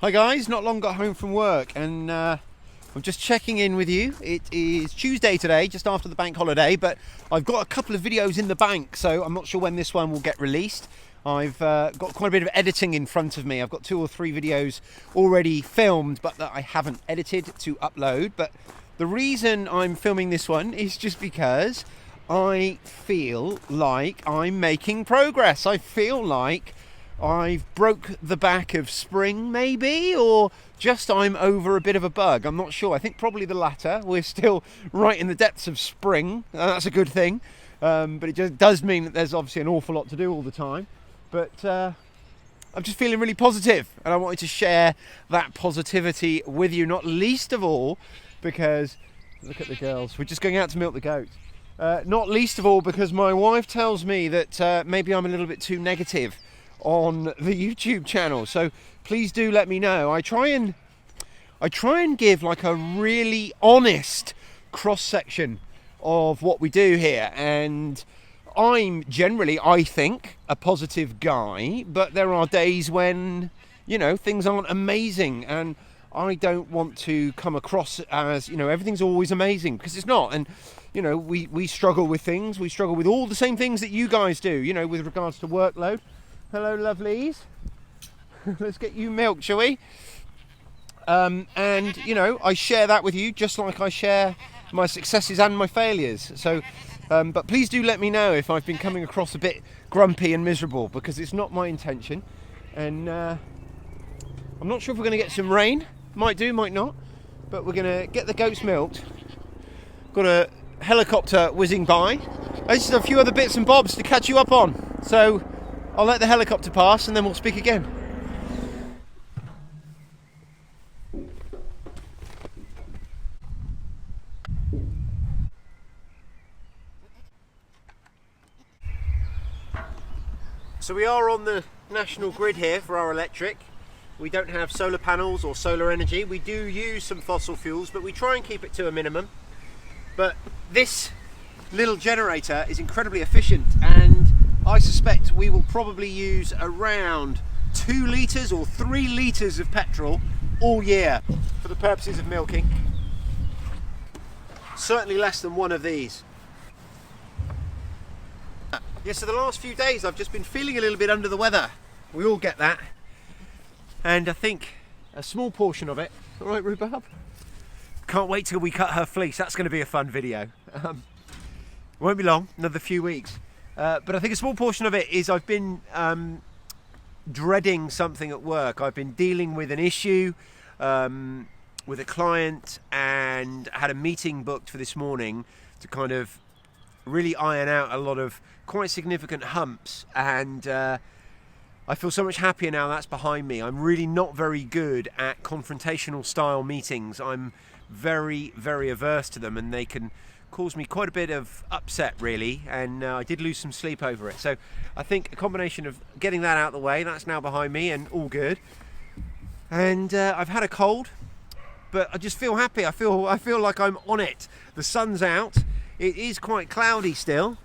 Hi guys, not long got home from work and I'm just checking in with you. It is Tuesday today, just after the bank holiday, but I've got a couple of videos in the bank, so I'm not sure when this one will get released. I've got quite a bit of editing in front of me. I've got 2 or 3 videos already filmed, but that I haven't edited to upload. But the reason I'm filming this one is just because I feel like I'm making progress. I feel like I've broke the back of spring maybe, or just I'm over a bit of a bug. I'm not sure. I think probably the latter. We're still right in the depths of spring, and that's a good thing. But it just does mean that there's obviously an awful lot to do all the time. But I'm just feeling really positive, and I wanted to share that positivity with you, not least of all because, look at the girls, we're just going out to milk the goats. Not least of all because my wife tells me that maybe I'm a little bit too negative on the YouTube channel, so please do let me know. I try and give like a really honest cross section of what we do here, and I'm generally, I think, a positive guy, but there are days when, you know, things aren't amazing, and I don't want to come across as, you know, everything's always amazing, because it's not. And you know, we struggle with things. We struggle with all the same things that you guys do, you know, with regards to workload. Hello, lovelies. Let's get you milk, shall we? And, you know, I share that with you just like I share my successes and my failures. So, but please do let me know if I've been coming across a bit grumpy and miserable, because it's not my intention. And I'm not sure if we're going to get some rain. Might do, might not. But we're going to get the goats milked. Got a helicopter whizzing by. There's just a few other bits and bobs to catch you up on. So I'll let the helicopter pass and then we'll speak again. So we are on the national grid here for our electric. We don't have solar panels or solar energy. We do use some fossil fuels, but we try and keep it to a minimum. But this little generator is incredibly efficient, and I suspect we will probably use around 2 litres or 3 litres of petrol all year for the purposes of milking. Certainly less than one of these. Yeah, so the last few days I've just been feeling a little bit under the weather. We all get that. And I think a small portion of it, all right, Rhubarb? Can't wait till we cut her fleece. That's going to be a fun video. Won't be long, another few weeks. But I think a small portion of it is I've been dreading something at work. I've been dealing with an issue with a client, and had a meeting booked for this morning to kind of really iron out a lot of quite significant humps, and I feel so much happier now that's behind me. I'm really not very good at confrontational style meetings. I'm very, very averse to them, and they can cause me quite a bit of upset really, and I did lose some sleep over it. So I think a combination of getting that out of the way, that's now behind me and all good. And I've had a cold, but I just feel happy. I feel like I'm on it. The sun's out. It is quite cloudy still,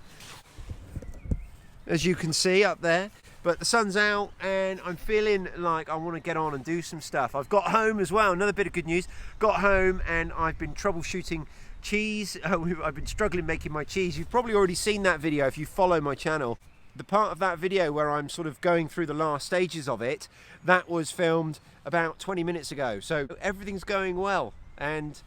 as you can see up there, but the sun's out and I'm feeling like I want to get on and do some stuff. I've got home as well, another bit of good news. Got home and I've been troubleshooting cheese. I've been struggling making my cheese. You've probably already seen that video if you follow my channel. The part of that video where I'm sort of going through the last stages of it, that was filmed about 20 minutes ago. So everything's going well, and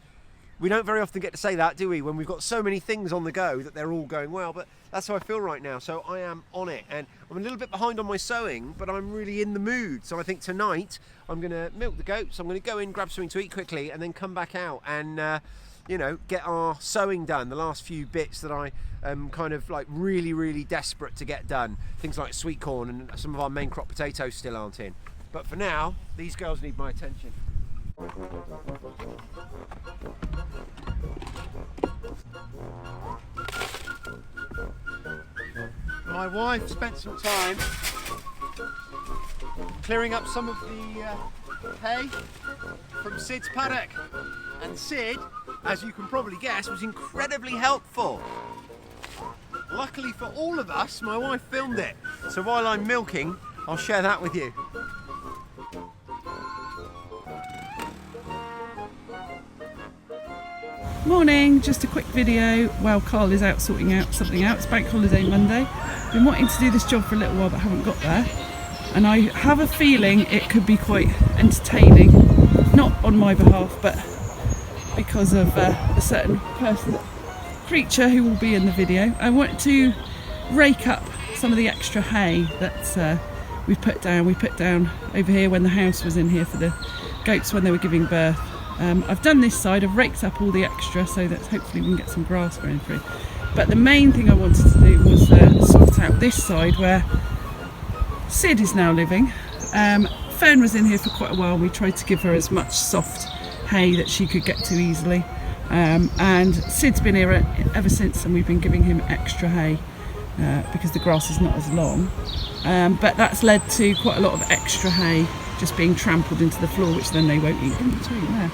we don't very often get to say that, do we, when we've got so many things on the go that they're all going well. But that's how I feel right now, so I am on it. And I'm a little bit behind on my sewing, but I'm really in the mood. So I think tonight I'm going to milk the goats. I'm going to go in, grab something to eat quickly, and then come back out and you know, get our sewing done. The last few bits that I am kind of like really desperate to get done. Things like sweet corn, and some of our main crop potatoes still aren't in. But for now, these girls need my attention. My wife spent some time clearing up some of the hay from Sid's paddock, and Sid, as you can probably guess, was incredibly helpful. Luckily for all of us, my wife filmed it, so while I'm milking, I'll share that with you. Morning, just a quick video while Carl is out sorting out something out. It's bank holiday Monday. Been wanting to do this job for a little while but haven't got there. And I have a feeling it could be quite entertaining. Not on my behalf, but because of a certain creature who will be in the video. I want to rake up some of the extra hay that we've put down. We put down over here when the house was in here for the goats when they were giving birth. I've done this side, I've raked up all the extra so that hopefully we can get some grass going through. But the main thing I wanted to do was sort out this side where Sid is now living. Fern was in here for quite a while. We tried to give her as much soft hay that she could get to easily. And Sid's been here ever since, and we've been giving him extra hay because the grass is not as long. But that's led to quite a lot of extra hay just being trampled into the floor, which then they won't eat in between there.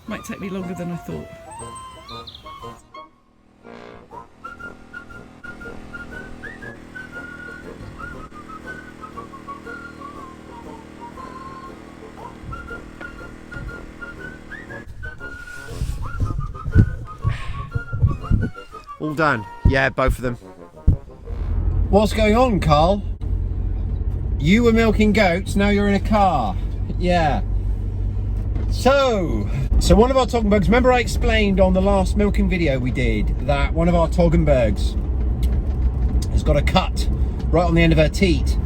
Might take me longer than I thought. All done? Yeah, both of them. What's going on, Carl? You were milking goats, now you're in a car. Yeah. So one of our Toggenburgs, remember I explained on the last milking video we did that one of our Toggenburgs has got a cut right on the end of her teat.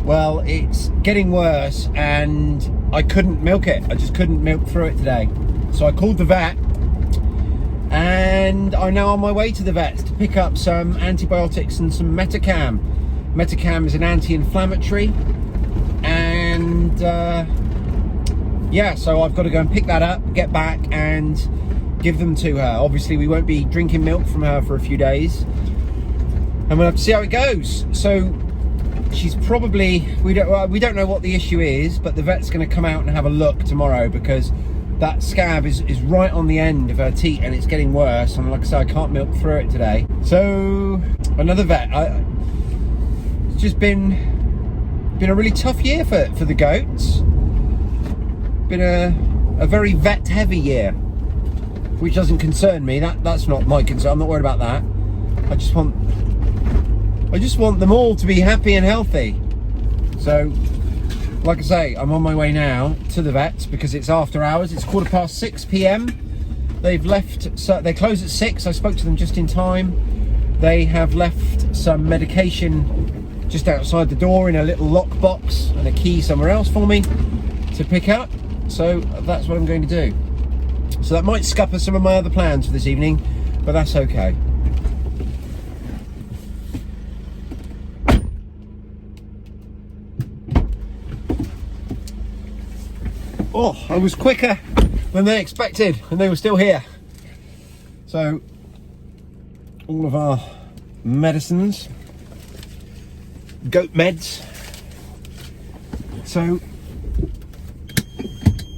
Well, it's getting worse and I couldn't milk it. I just couldn't milk through it today. So I called the vet and I'm now on my way to the vet to pick up some antibiotics and some Metacam. Metacam is an anti-inflammatory, and yeah, so I've got to go and pick that up, get back and give them to her. Obviously we won't be drinking milk from her for a few days and we'll have to see how it goes. So she's probably, we don't know what the issue is, but the vet's going to come out and have a look tomorrow because that scab is right on the end of her teat and it's getting worse, and like I said, I can't milk through it today. So another vet. It's just been a really tough year for the goats. Been a very vet heavy year, which doesn't concern me. That's not my concern. I'm not worried about that. I just want them all to be happy and healthy. So like I say, I'm on my way now to the vets because it's after hours. It's 6:15 p.m. They've left, so they close at 6. I spoke to them just in time. They have left some medication just outside the door in a little lockbox and a key somewhere else for me to pick up. So that's what I'm going to do. So that might scupper some of my other plans for this evening, but that's okay. Oh, I was quicker than they expected and they were still here. So all of our medicines, goat meds. So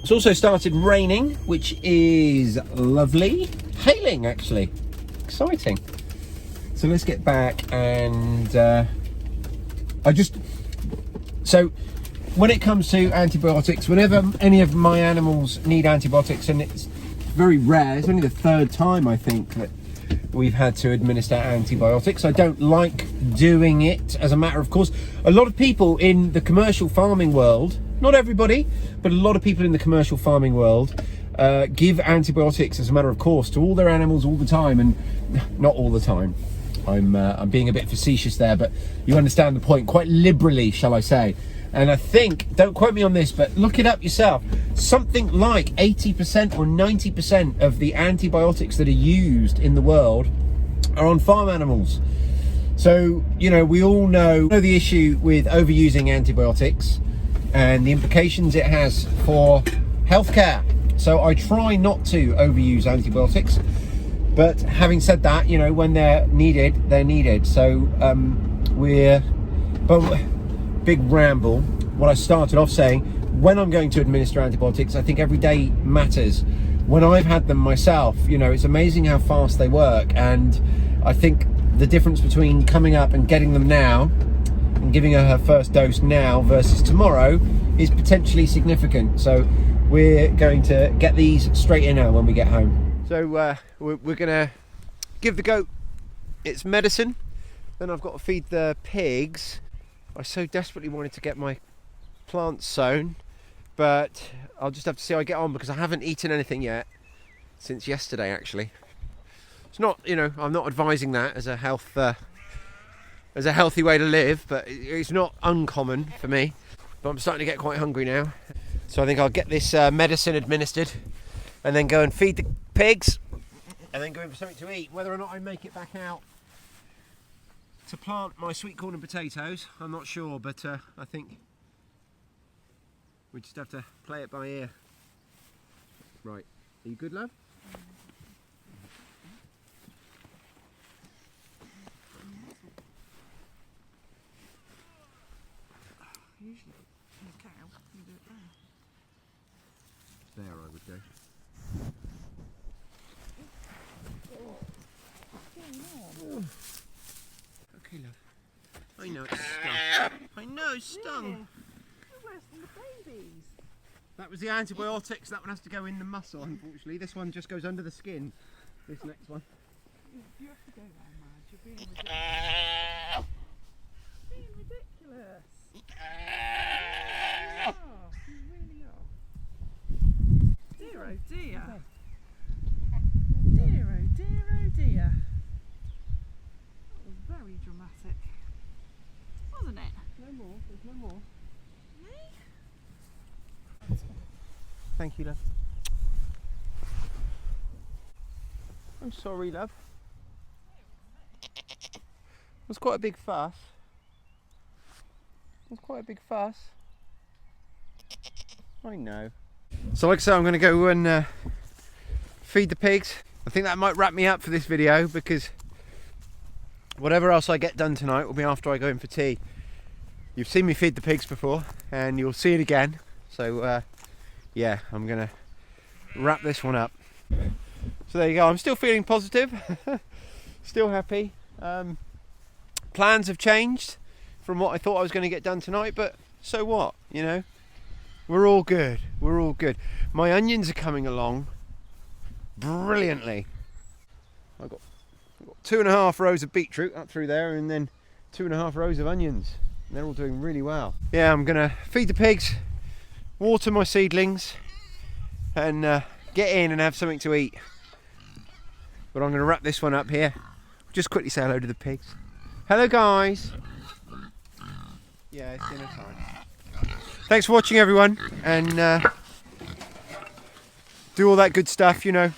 it's also started raining, which is lovely. Hailing, actually. Exciting. So let's get back and so when it comes to antibiotics, whenever any of my animals need antibiotics, and it's very rare, it's only the 3rd time I think that we've had to administer antibiotics. I don't like doing it as a matter of course. A lot of people in the commercial farming world, not everybody, but a lot of people in the commercial farming world give antibiotics as a matter of course to all their animals all the time, and not all the time. I'm being a bit facetious there, but you understand the point. Quite liberally, shall I say. And I think, don't quote me on this, but look it up yourself, something like 80% or 90% of the antibiotics that are used in the world are on farm animals. So, you know, we all know the issue with overusing antibiotics and the implications it has for healthcare. So I try not to overuse antibiotics, but having said that, you know, when they're needed, they're needed. So big ramble, what I started off saying, when I'm going to administer antibiotics, I think every day matters. When I've had them myself, you know, it's amazing how fast they work, and I think the difference between coming up and getting them now and giving her first dose now versus tomorrow is potentially significant. So we're going to get these straight in now when we get home. So we're gonna give the goat its medicine, then I've got to feed the pigs. I so desperately wanted to get my plants sown, but I'll just have to see how I get on, because I haven't eaten anything yet since yesterday actually. It's not, you know, I'm not advising that as a healthy way to live, but it's not uncommon for me. But I'm starting to get quite hungry now, so I think I'll get this medicine administered and then go and feed the pigs and then go in for something to eat. Whether or not I make it back out to plant my sweet corn and potatoes, I'm not sure, but I think we just have to play it by ear. Right, are you good, love? Usually in a cow, you do it there. There I would go. Okay, love. I know it's stung. I know it's stung. You're worse than the babies. That was the antibiotics. That one has to go in the muscle, unfortunately. This one just goes under the skin. This next one. You have to go there, Madge. You're being ridiculous. Being ridiculous. You really are. Dear oh dear. Dear oh dear oh dear. That was very dramatic, wasn't it? No more. There's no more. Me? Thank you, love. I'm sorry, love. It was quite a big fuss. It was quite a big fuss. I know. So like I said, I'm going to go and feed the pigs. I think that might wrap me up for this video, because whatever else I get done tonight will be after I go in for tea. You've seen me feed the pigs before, and you'll see it again. So yeah, I'm going to wrap this one up. So there you go. I'm still feeling positive. Still happy. Plans have changed from what I thought I was going to get done tonight, but so what, you know? We're all good. We're all good. My onions are coming along brilliantly. I've got 2.5 rows of beetroot up through there, and then 2.5 rows of onions. And they're all doing really well. Yeah, I'm gonna feed the pigs, water my seedlings, and get in and have something to eat. But I'm gonna wrap this one up here. Just quickly say hello to the pigs. Hello, guys. Yeah, it's dinner time. Thanks for watching, everyone, and do all that good stuff, you know.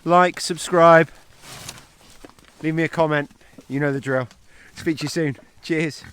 Like, subscribe, leave me a comment. You know the drill. Speak to you soon. Cheers.